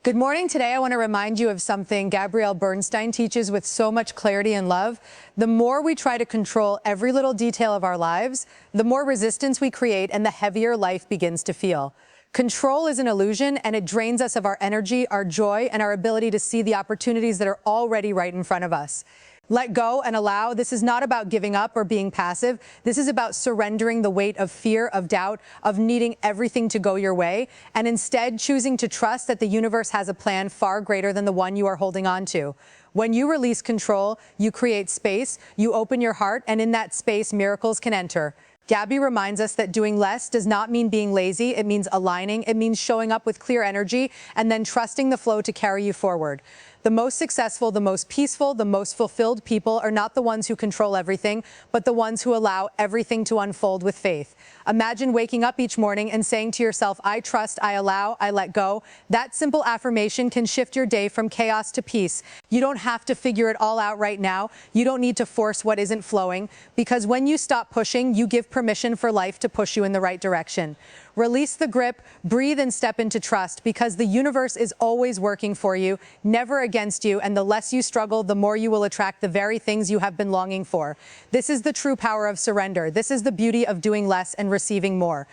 Good morning. Today I want to remind you of something Gabrielle Bernstein teaches with so much clarity and love. The more we try to control every little detail of our lives, the more resistance we create and the heavier life begins to feel. Control is an illusion, and it drains us of our energy, our joy, and our ability to see the opportunities that are already right in front of us. Let go and allow. This is not about giving up or being passive. This is about surrendering the weight of fear, of doubt, of needing everything to go your way, and instead choosing to trust that the universe has a plan far greater than the one you are holding on to. When you release control, you create space, you open your heart, and in that space, miracles can enter. Gabby reminds us that doing less does not mean being lazy. It means aligning. It means showing up with clear energy and then trusting the flow to carry you forward. The most successful, the most peaceful, the most fulfilled people are not the ones who control everything, but the ones who allow everything to unfold with faith. Imagine waking up each morning and saying to yourself, I trust, I allow, I let go. That simple affirmation can shift your day from chaos to peace. You don't have to figure it all out right now. You don't need to force what isn't flowing, because when you stop pushing, you give permission for life to push you in the right direction. Release the grip, breathe, and step into trust, because the universe is always working for you, never against you, and the less you struggle, the more you will attract the very things you have been longing for. This is the true power of surrender. This is the beauty of doing less and receiving more.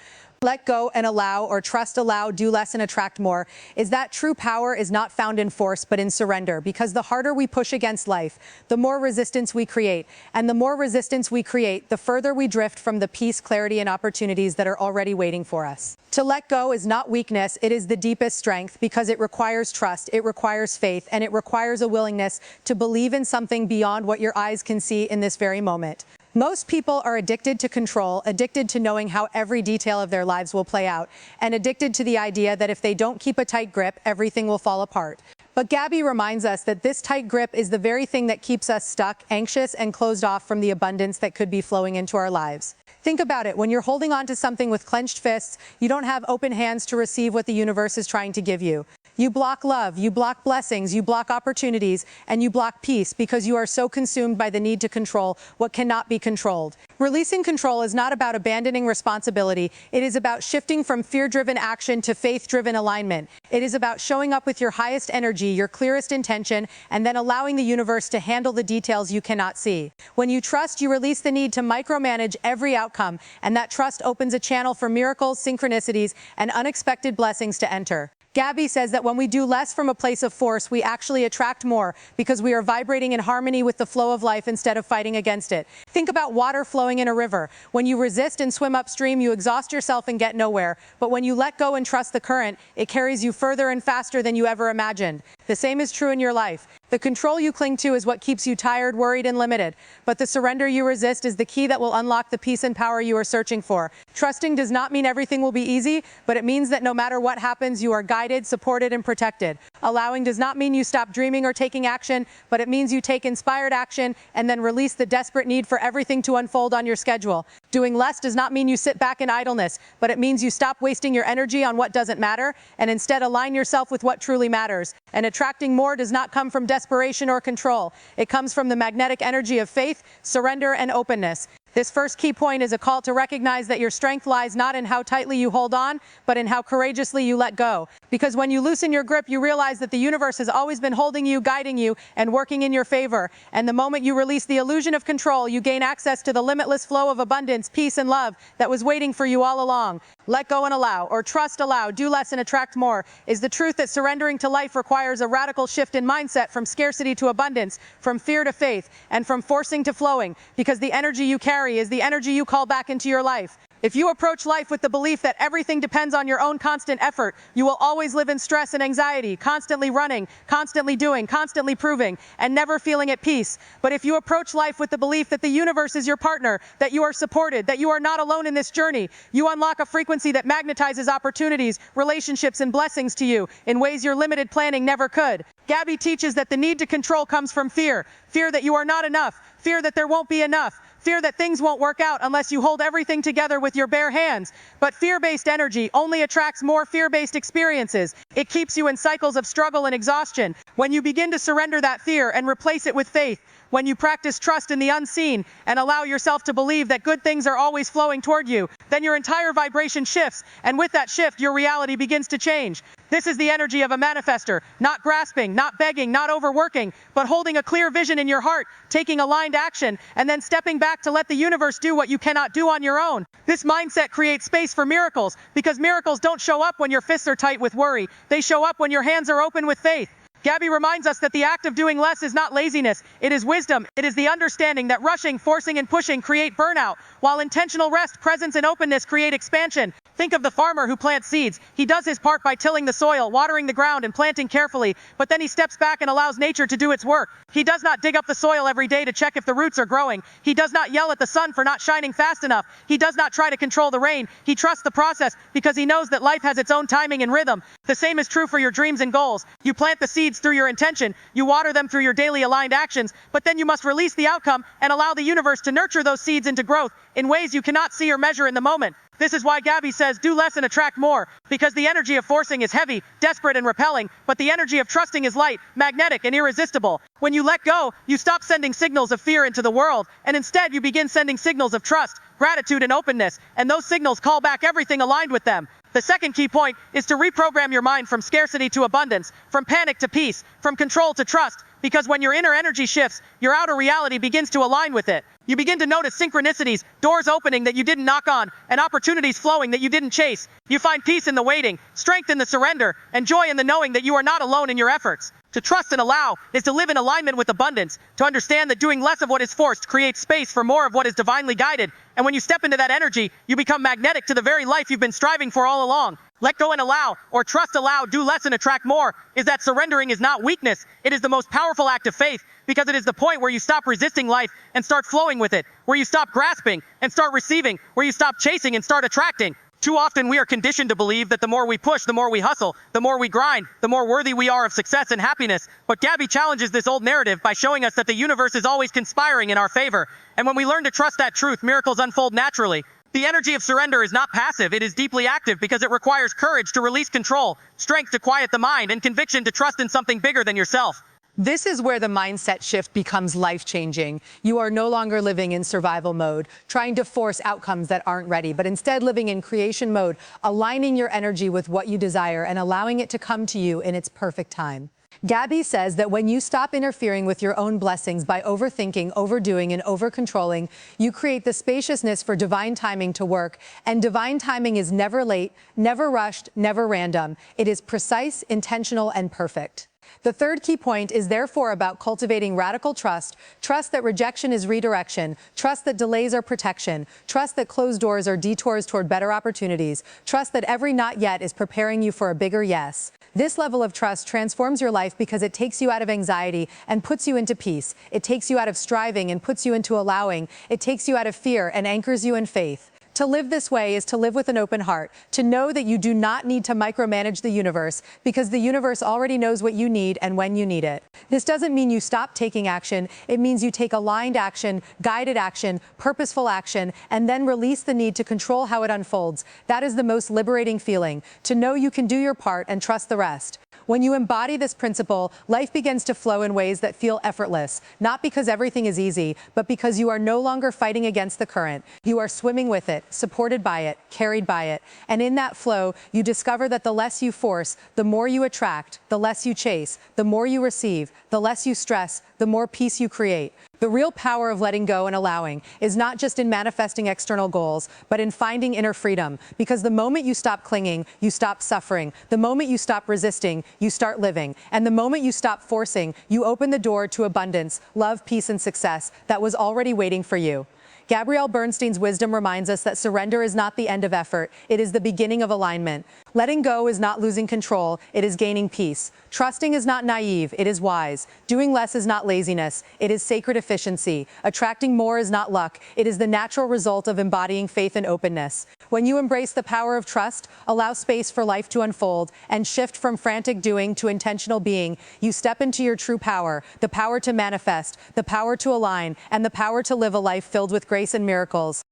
Let go and allow, or trust, allow, do less and attract more, is that true power is not found in force but in surrender, because the harder we push against life, the more resistance we create, and the more resistance we create, the further we drift from the peace, clarity, and opportunities that are already waiting for us. To let go is not weakness, it is the deepest strength, because it requires trust, it requires faith, and it requires a willingness to believe in something beyond what your eyes can see in this very moment. Most people are addicted to control, addicted to knowing how every detail of their lives will play out, and addicted to the idea that if they don't keep a tight grip, everything will fall apart. But Gabby reminds us that this tight grip is the very thing that keeps us stuck, anxious, and closed off from the abundance that could be flowing into our lives. Think about it. When you're holding on to something with clenched fists, you don't have open hands to receive what the universe is trying to give you. You block love, you block blessings, you block opportunities, and you block peace because you are so consumed by the need to control what cannot be controlled. Releasing control is not about abandoning responsibility. It is about shifting from fear-driven action to faith-driven alignment. It is about showing up with your highest energy, your clearest intention, and then allowing the universe to handle the details you cannot see. When you trust, you release the need to micromanage every outcome, and that trust opens a channel for miracles, synchronicities, and unexpected blessings to enter. Gabby says that when we do less from a place of force, we actually attract more, because we are vibrating in harmony with the flow of life instead of fighting against it. Think about water flowing in a river. When you resist and swim upstream, you exhaust yourself and get nowhere. But when you let go and trust the current, it carries you further and faster than you ever imagined. The same is true in your life. The control you cling to is what keeps you tired, worried, and limited. But the surrender you resist is the key that will unlock the peace and power you are searching for. Trusting does not mean everything will be easy, but it means that no matter what happens, you are guided, supported, and protected. Allowing does not mean you stop dreaming or taking action, but it means you take inspired action and then release the desperate need for everything to unfold on your schedule. Doing less does not mean you sit back in idleness, but it means you stop wasting your energy on what doesn't matter and instead align yourself with what truly matters. And attracting more does not come from desperation or control. It comes from the magnetic energy of faith, surrender, and openness. This first key point is a call to recognize that your strength lies not in how tightly you hold on, but in how courageously you let go. Because when you loosen your grip, you realize that the universe has always been holding you, guiding you, and working in your favor. And the moment you release the illusion of control, you gain access to the limitless flow of abundance, peace, and love that was waiting for you all along. Let go and allow, or trust, allow, do less, and attract more, is the truth that surrendering to life requires a radical shift in mindset from scarcity to abundance, from fear to faith, and from forcing to flowing, because the energy you carry is the energy you call back into your life. If you approach life with the belief that everything depends on your own constant effort, you will always live in stress and anxiety, constantly running, constantly doing, constantly proving, and never feeling at peace. But if you approach life with the belief that the universe is your partner, that you are supported, that you are not alone in this journey, you unlock a frequency that magnetizes opportunities, relationships, and blessings to you in ways your limited planning never could. Gabby teaches that the need to control comes from fear. Fear that you are not enough. Fear that there won't be enough. Fear that things won't work out unless you hold everything together with your bare hands. But fear-based energy only attracts more fear-based experiences. It keeps you in cycles of struggle and exhaustion. When you begin to surrender that fear and replace it with faith, when you practice trust in the unseen and allow yourself to believe that good things are always flowing toward you, then your entire vibration shifts, and with that shift, your reality begins to change. This is the energy of a manifester, not grasping, not begging, not overworking, but holding a clear vision in your heart, taking aligned action, and then stepping back to let the universe do what you cannot do on your own. This mindset creates space for miracles, because miracles don't show up when your fists are tight with worry. They show up when your hands are open with faith. Gabby reminds us that the act of doing less is not laziness, it is wisdom. It is the understanding that rushing, forcing, and pushing create burnout, while intentional rest, presence, and openness create expansion. Think of the farmer who plants seeds. He does his part by tilling the soil, watering the ground, and planting carefully, but then he steps back and allows nature to do its work. He does not dig up the soil every day to check if the roots are growing. He does not yell at the sun for not shining fast enough. He does not try to control the rain. He trusts the process because he knows that life has its own timing and rhythm. The same is true for your dreams and goals. You plant the seeds through your intention, you water them through your daily aligned actions, but then you must release the outcome and allow the universe to nurture those seeds into growth in ways you cannot see or measure in the moment. This is why Gabby says do less and attract more, because the energy of forcing is heavy, desperate, and repelling, but the energy of trusting is light, magnetic, and irresistible. When you let go, you stop sending signals of fear into the world, and instead you begin sending signals of trust, gratitude, and openness, and those signals call back everything aligned with them. The second key point is to reprogram your mind from scarcity to abundance, from panic to peace, from control to trust, because when your inner energy shifts, your outer reality begins to align with it. You begin to notice synchronicities, doors opening that you didn't knock on, and opportunities flowing that you didn't chase. You find peace in the waiting, strength in the surrender, and joy in the knowing that you are not alone in your efforts. To trust and allow is to live in alignment with abundance, to understand that doing less of what is forced creates space for more of what is divinely guided, and when you step into that energy, you become magnetic to the very life you've been striving for all along. Let go and allow, or trust, allow, do less and attract more, is that surrendering is not weakness, it is the most powerful act of faith, because it is the point where you stop resisting life and start flowing with it, where you stop grasping and start receiving, where you stop chasing and start attracting. Too often we are conditioned to believe that the more we push, the more we hustle, the more we grind, the more worthy we are of success and happiness. But Gabby challenges this old narrative by showing us that the universe is always conspiring in our favor. And when we learn to trust that truth, miracles unfold naturally. The energy of surrender is not passive, it is deeply active because it requires courage to release control, strength to quiet the mind, and conviction to trust in something bigger than yourself. This is where the mindset shift becomes life-changing. You are no longer living in survival mode, trying to force outcomes that aren't ready, but instead living in creation mode, aligning your energy with what you desire and allowing it to come to you in its perfect time. Gabby says that when you stop interfering with your own blessings by overthinking, overdoing, and over-controlling, you create the spaciousness for divine timing to work, and divine timing is never late, never rushed, never random. It is precise, intentional, and perfect. The third key point is therefore about cultivating radical trust, trust that rejection is redirection, trust that delays are protection, trust that closed doors are detours toward better opportunities, trust that every not yet is preparing you for a bigger yes. This level of trust transforms your life because it takes you out of anxiety and puts you into peace. It takes you out of striving and puts you into allowing. It takes you out of fear and anchors you in faith. To live this way is to live with an open heart, to know that you do not need to micromanage the universe because the universe already knows what you need and when you need it. This doesn't mean you stop taking action. It means you take aligned action, guided action, purposeful action, and then release the need to control how it unfolds. That is the most liberating feeling, to know you can do your part and trust the rest. When you embody this principle, life begins to flow in ways that feel effortless, not because everything is easy, but because you are no longer fighting against the current. You are swimming with it, supported by it, carried by it. And in that flow, you discover that the less you force, the more you attract, the less you chase, the more you receive, the less you stress, the more peace you create. The real power of letting go and allowing is not just in manifesting external goals, but in finding inner freedom. Because the moment you stop clinging, you stop suffering. The moment you stop resisting, you start living. And the moment you stop forcing, you open the door to abundance, love, peace, and success that was already waiting for you. Gabrielle Bernstein's wisdom reminds us that surrender is not the end of effort, it is the beginning of alignment. Letting go is not losing control, it is gaining peace. Trusting is not naive, it is wise. Doing less is not laziness, it is sacred efficiency. Attracting more is not luck, it is the natural result of embodying faith and openness. When you embrace the power of trust, allow space for life to unfold, and shift from frantic doing to intentional being, you step into your true power, the power to manifest, the power to align, and the power to live a life filled with grace and miracles.